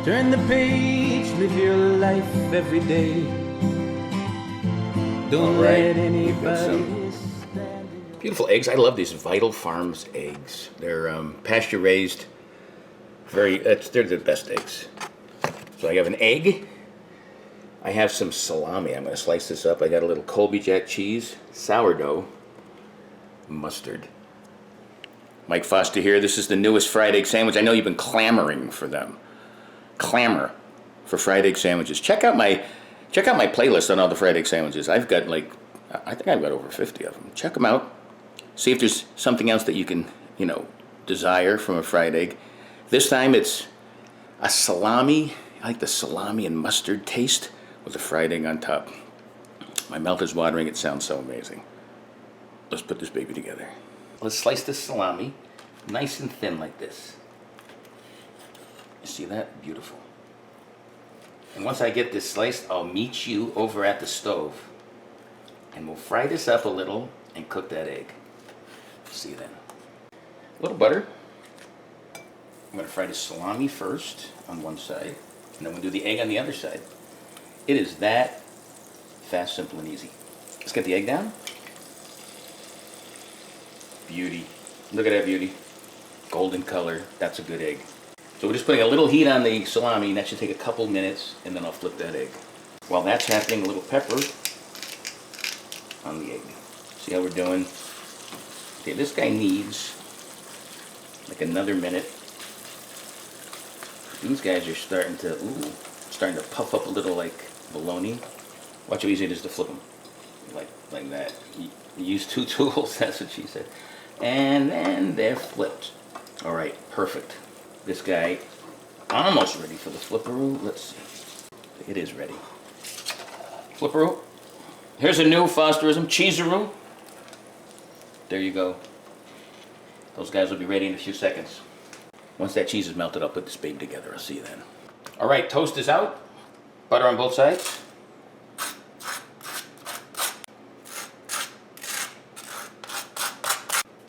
Turn the page, live your life every day. Don't let anybody stand in your... Beautiful eggs. I love these Vital Farms eggs. They're pasture raised. They're the best eggs. So I have an egg. I have some salami. I'm going to slice this up. I got a little Colby Jack cheese, sourdough, mustard. Mike Foster here. This is the newest fried egg sandwich. I know you've been clamoring for them. Clamor for fried egg sandwiches. Check out my playlist on all the fried egg sandwiches. I've got I think I've got over 50 of them. Check them out. See if there's something else that you can, desire from a fried egg. This time it's a salami. I like the salami and mustard taste with the fried egg on top. My mouth is watering. It sounds so amazing. Let's put this baby together. Let's slice this salami nice and thin like this. You see that? Beautiful. And once I get this sliced, I'll meet you over at the stove. And we'll fry this up a little and cook that egg. See you then. A little butter. I'm going to fry the salami first on one side, and then we'll do the egg on the other side. It is that fast, simple, and easy. Let's get the egg down. Beauty. Look at that beauty. Golden color. That's a good egg. So we're just putting a little heat on the salami, and that should take a couple minutes, and then I'll flip that egg. While that's happening, a little pepper on the egg. See how we're doing? Okay, this guy needs like another minute. These guys are starting to puff up a little like bologna. Watch how easy it is to flip them. Like that. You use two tools, that's what she said. And then they're flipped. All right, perfect. This guy almost ready for the flipperoo. Let's see. It is ready. Flipperoo. Here's a new Fosterism, cheeseroo. There you go. Those guys will be ready in a few seconds. Once that cheese is melted, I'll put this baby together. I'll see you then. All right, toast is out. Butter on both sides.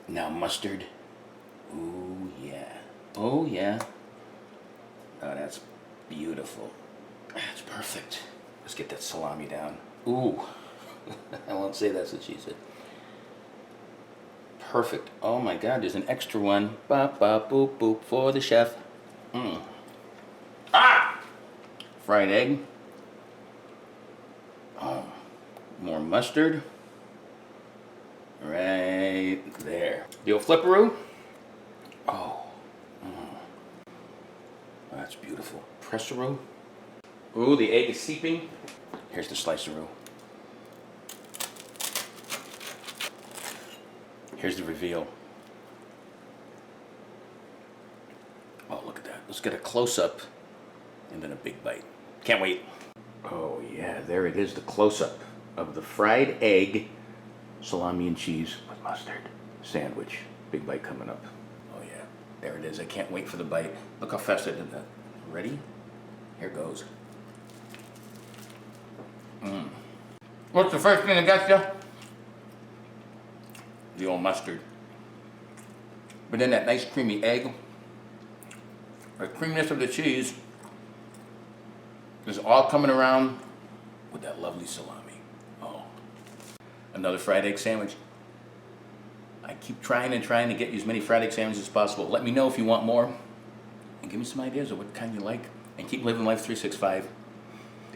Now mustard. Ooh, yeah. Oh, yeah. Oh, that's beautiful. That's perfect. Let's get that salami down. Ooh. I won't say that's what she said. Perfect. Oh my God, there's an extra one. Bop, bop, boop, boop for the chef. Ah! Fried egg. Oh, more mustard. Right there. The old flipperoo. Oh. That's beautiful. Presseroo. Ooh, the egg is seeping. Here's the sliceroo. Here's the reveal. Oh, look at that. Let's get a close-up and then a big bite. Can't wait. Oh, yeah, there it is, the close-up of the fried egg, salami and cheese with mustard sandwich. Big bite coming up. Oh, yeah, there it is. I can't wait for the bite. Look how fast I did that. Ready? Here goes. What's the first thing that got you? The old mustard. But then that nice creamy egg, the creaminess of the cheese is all coming around with that lovely salami. Oh, another fried egg sandwich. I keep trying to get you as many fried egg sandwiches as possible. Let me know if you want more and give me some ideas of what kind you like. And keep living life 365.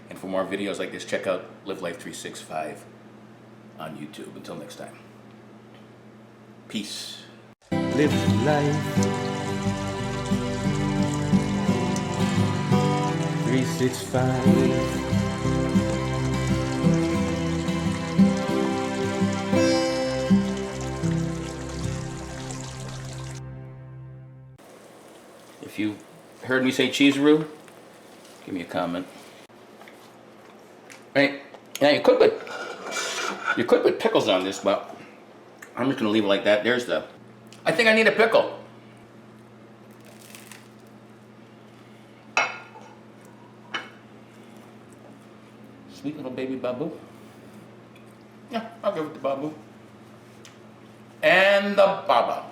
And for more videos like this, check out Live Life 365 on YouTube. Until next time. Peace. Live life 365. If you heard me say cheeseroo, give me a comment. Right? Now you could put pickles on this, but I'm just gonna leave it like that. There's the. I think I need a pickle. Sweet little baby babu. Yeah, I'll give it to Babu. And the Baba.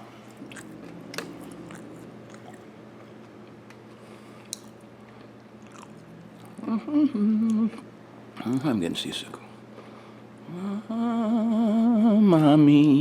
I'm getting seasick. Mommy.